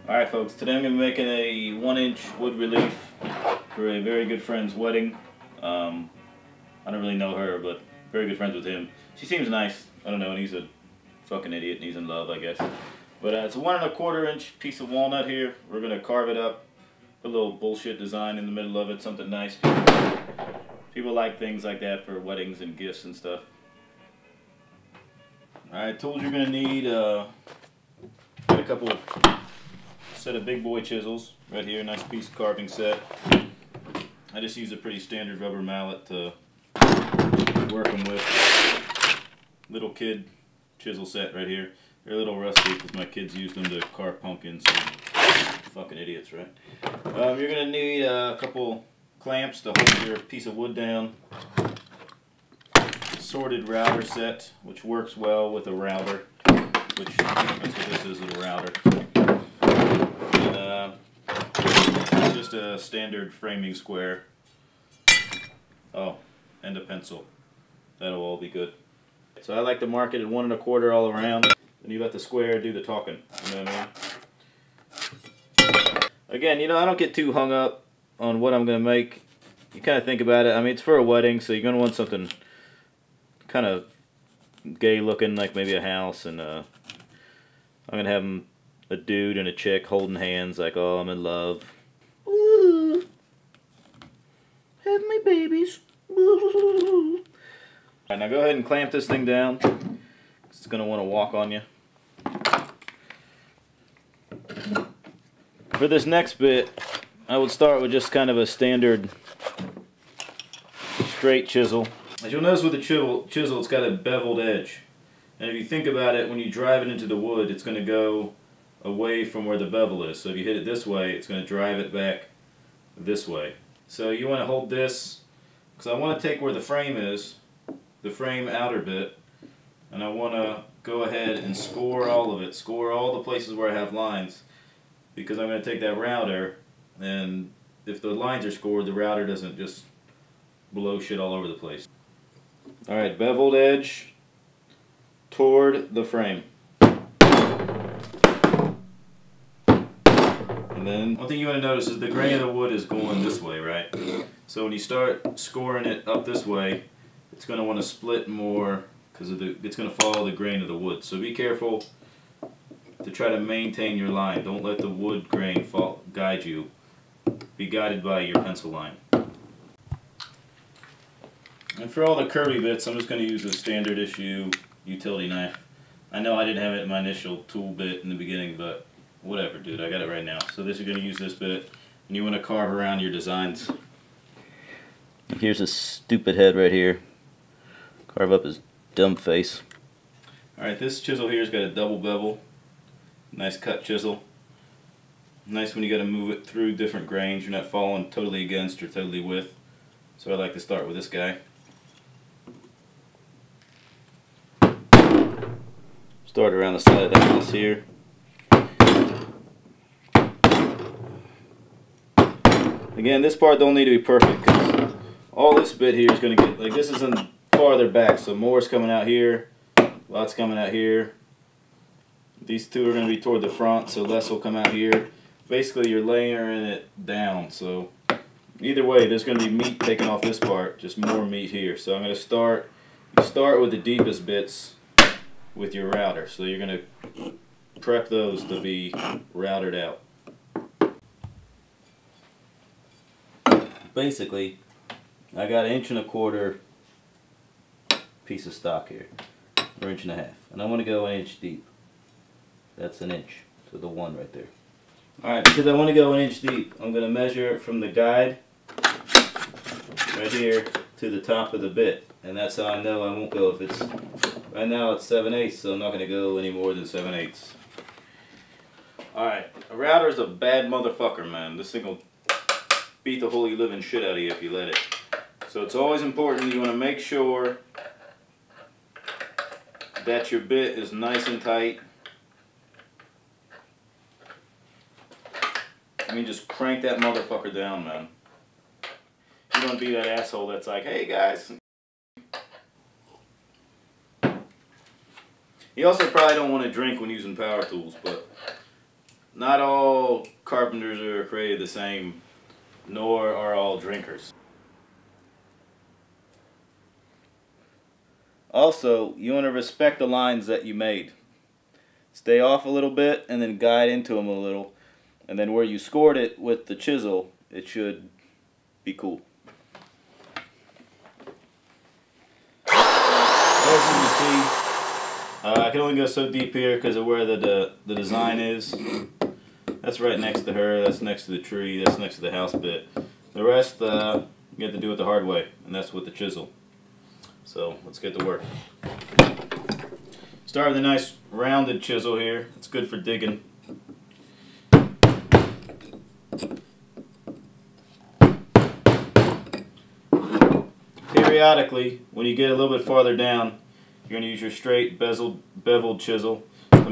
Alright folks, today I'm going to be making a 1-inch wood relief for a very good friend's wedding. I don't really know her, but very good friends with him. She seems nice, I don't know, and he's a fucking idiot and he's in love, I guess. But it's a 1¼ inch piece of walnut here. We're going to carve it up, put a little bullshit design in the middle of it, something nice. People like things like that for weddings and gifts and stuff. Alright, tools you're going to need, get a couple set of big boy chisels right here, nice piece of carving set. I just use a pretty standard rubber mallet to work them with. Little kid chisel set right here. They're a little rusty because my kids used them to carve pumpkins. Fucking idiots, right? You're going to need a couple clamps to hold your piece of wood down. Sorted router set, which works well with a router, which that's what this is, a router. And just a standard framing square. Oh, and a pencil. That'll all be good. So I like to mark it at 1¼ all around, and you let the square do the talking. You know what I mean? Again, you know, I don't get too hung up on what I'm going to make. You kind of think about it. I mean, it's for a wedding, so you're going to want something kind of gay looking, like maybe a house, and I'm going to have a dude and a chick holding hands like, oh, I'm in love. Ooh, have my babies. Ooh. Alright, now go ahead and clamp this thing down. It's going to want to walk on you. For this next bit, I would start with just kind of a standard straight chisel. As you'll notice with the chisel, it's got a beveled edge. And if you think about it, when you drive it into the wood, it's going to go away from where the bevel is. So if you hit it this way, it's going to drive it back this way. So you want to hold this, because I want to take where the frame is, the frame outer bit, and I want to go ahead and score all of it, score all the places where I have lines, because I'm going to take that router, and if the lines are scored, the router doesn't just blow shit all over the place. Alright, beveled edge toward the frame. And then, one thing you want to notice is the grain of the wood is going this way, right? So when you start scoring it up this way, it's going to want to split more because it's going to follow the grain of the wood. So be careful to try to maintain your line. Don't let the wood grain guide you. Be guided by your pencil line. And for all the curvy bits, I'm just going to use a standard issue utility knife. I know I didn't have it in my initial tool bit in the beginning, but whatever, dude, I got it right now. So this, you're going to use this bit, and you want to carve around your designs. Here's a stupid head right here. Carve up his dumb face. Alright, this chisel here's got a double bevel. Nice cut chisel. Nice when you got to move it through different grains. You're not falling totally against or totally with. So I like to start with this guy. Start around the side of the house here. Again, this part don't need to be perfect because all this bit here is going to get, like, this is in farther back, so more's coming out here, lots coming out here. These two are going to be toward the front, so less will come out here. Basically, you're layering it down, so either way, there's going to be meat taken off this part, just more meat here. So I'm going to start with the deepest bits with your router. So you're going to prep those to be routered out. Basically, I got 1¼ inch piece of stock here, or 1½ inch, and I want to go 1 inch deep. That's 1 inch, so the one right there. Alright, because I want to go 1 inch deep, I'm going to measure from the guide right here to the top of the bit, and that's how I know I won't go if it's, right now it's 7/8, so I'm not going to go any more than 7/8. Alright, a router is a bad motherfucker, man. This thing will beat the holy living shit out of you if you let it. So it's always important, you want to make sure that your bit is nice and tight. I mean, just crank that motherfucker down, man. You don't be that asshole that's like, hey guys. You also probably don't want to drink when using power tools, but not all carpenters are created the same, nor are all drinkers. Also, you want to respect the lines that you made. Stay off a little bit and then guide into them a little. And then where you scored it with the chisel, it should be cool. As you can see, I can only go so deep here because of where the design is. That's right next to her, that's next to the tree, that's next to the house bit. The rest you have to do it the hard way, and that's with the chisel. So let's get to work. Start with a nice rounded chisel here. It's good for digging. Periodically, when you get a little bit farther down, you're going to use your straight beveled chisel to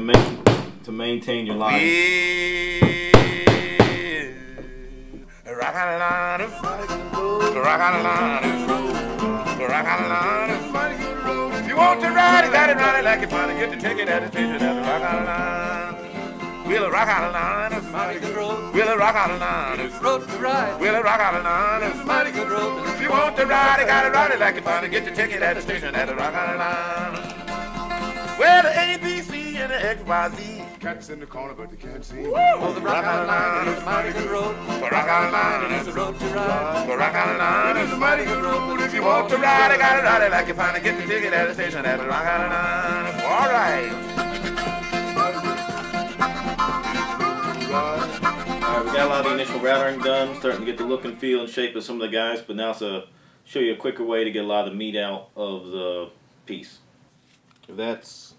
maintain your line. If you want to ride it, ride it like you finally get to take it at the station at the Rock Island Line. We'll rock out a line, it's mighty good road. We'll rock out a line, it's road to ride. We'll rock out a line, it's mighty good road. If you want to ride it, gotta ride it like you finally get to take it at the station at the Rock Island Line. Well, the A, B, C, and the X, Y, Z. Cats in the corner, but they can't see. Oh, the Rock Island Line is a mighty good road. The Rock Island Line is a road to ride. The Rock Island Line is a mighty good road. If you want to ride it, gotta ride it like you finally get the ticket at the station at the Rock Island Line. All right. Alright, we got a lot of the initial routering done, starting to get the look and feel and shape of some of the guys, but now it's a show you a quicker way to get a lot of the meat out of the piece. So that's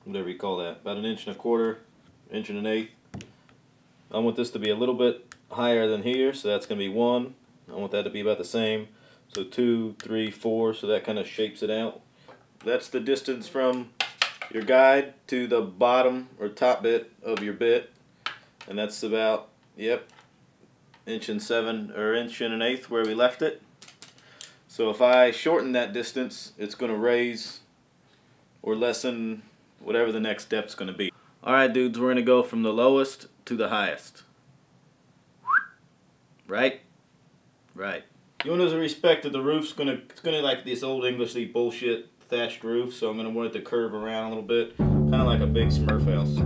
whatever you call that, about 1 1/4 inch, 1 1/8. I want this to be a little bit higher than here, so that's going to be 1. I want that to be about the same, so 2, 3, 4, so that kind of shapes it out. That's the distance from your guide to the bottom or top bit of your bit, and that's about, yep, 1.7 or 1 1/8 where we left it. So if I shorten that distance, it's going to raise or lessen whatever the next step's going to be. Alright dudes, we're going to go from the lowest to the highest. Right? Right. You want to respect that the roof's it's going to like this old English bullshit thatched roof, so I'm going to want it to curve around a little bit, kind of like a big Smurf house.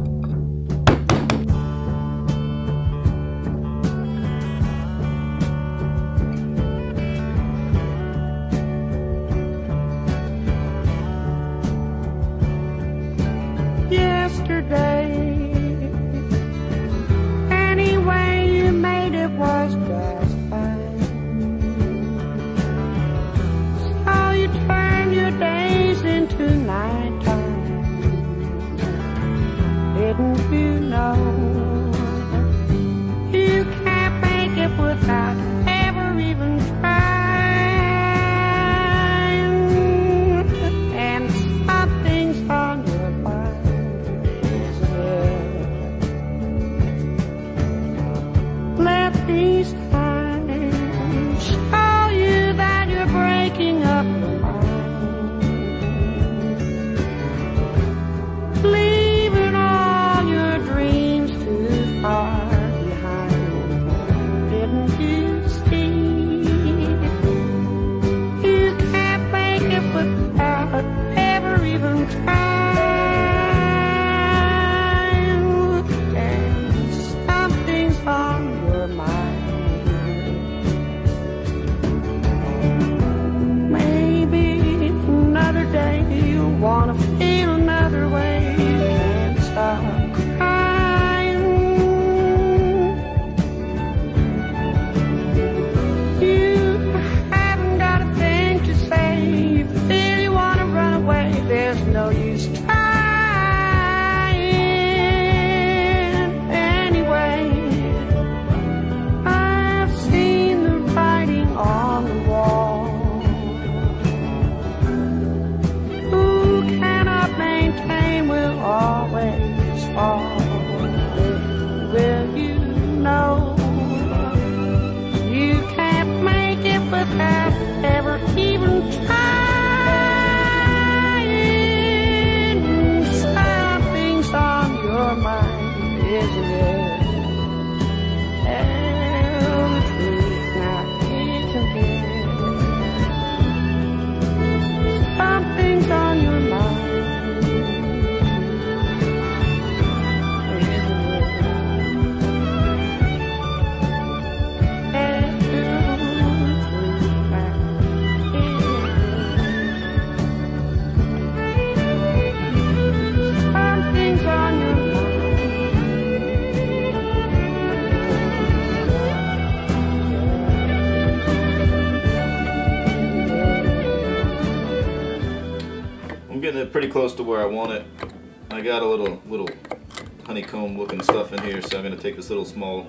Yesterday, any way you made it was just fine. So you turned your days into nighttime. Didn't you know you can't make it without ever even trying? And something's on your mind. Let these times show you that you're breaking up your mind, leaving all your dreams too far behind. Didn't you pretty close to where I want it. I got a little honeycomb looking stuff in here, so I'm going to take this little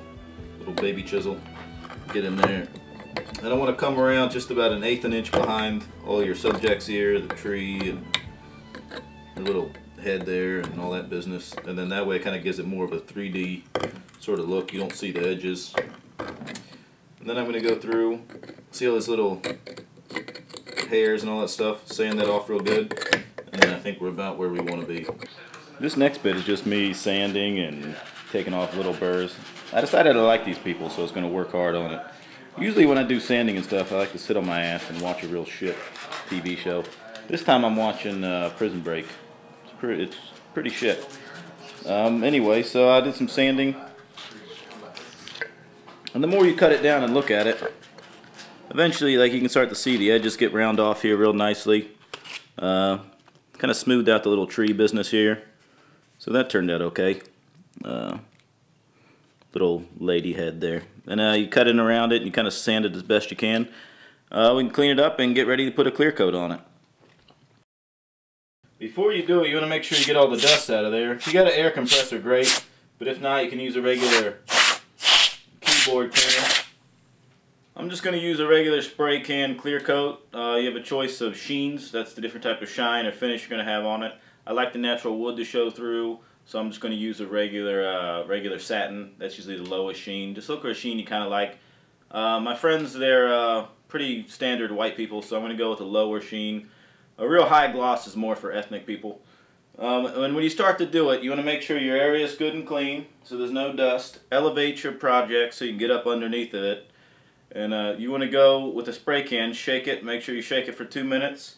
baby chisel, get in there. And I want to come around just about 1/8 an inch behind all your subjects here, the tree and the little head there and all that business. And then that way it kind of gives it more of a 3D sort of look. You don't see the edges. And then I'm going to go through, see all these little hairs and all that stuff, sand that off real good. And then I think we're about where we want to be. This next bit is just me sanding and taking off little burrs. I decided I like these people, so I was going to work hard on it. Usually when I do sanding and stuff, I like to sit on my ass and watch a real shit TV show. This time I'm watching Prison Break. It's pretty shit. Anyway, so I did some sanding. And the more you cut it down and look at it, eventually, like, you can start to see the edges get round off here real nicely. Kind of smoothed out the little tree business here. So that turned out okay. Little lady head there. And you cut in around it and you kind of sand it as best you can. We can clean it up and get ready to put a clear coat on it. Before you do it, you want to make sure you get all the dust out of there. If you got an air compressor, great. But if not, you can use a regular keyboard cleaner. I'm just going to use a regular spray can clear coat. You have a choice of sheens. That's the different type of shine or finish you're going to have on it. I like the natural wood to show through, so I'm just going to use a regular satin. That's usually the lowest sheen. Just look for a sheen you kind of like. My friends, they're pretty standard white people, so I'm going to go with a lower sheen. A real high gloss is more for ethnic people. And when you start to do it, you want to make sure your area is good and clean, so there's no dust. Elevate your project so you can get up underneath of it. And you want to go with a spray can, shake it, make sure you shake it for 2 minutes,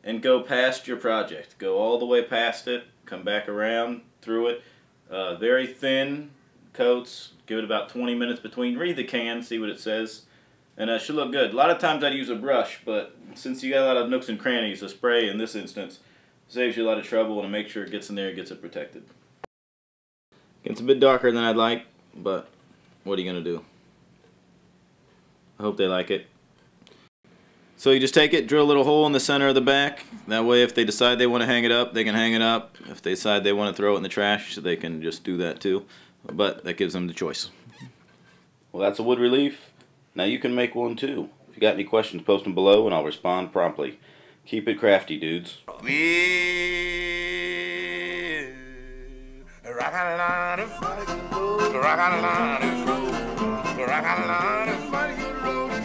and go past your project. Go all the way past it, come back around through it. Very thin coats, give it about 20 minutes between. Read the can, see what it says, and it should look good. A lot of times I'd use a brush, but since you got a lot of nooks and crannies, a spray in this instance saves you a lot of trouble, and make sure it gets in there and gets it protected. It's a bit darker than I'd like, but what are you going to do? I hope they like it. So you just take it, drill a little hole in the center of the back. That way if they decide they want to hang it up, they can hang it up. If they decide they want to throw it in the trash, they can just do that too. But that gives them the choice. Well, that's a wood relief. Now you can make one too. If you got any questions, post them below and I'll respond promptly. Keep it crafty, dudes.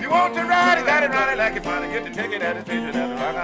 You want to ride it like you finally get to take it at the station at the rock.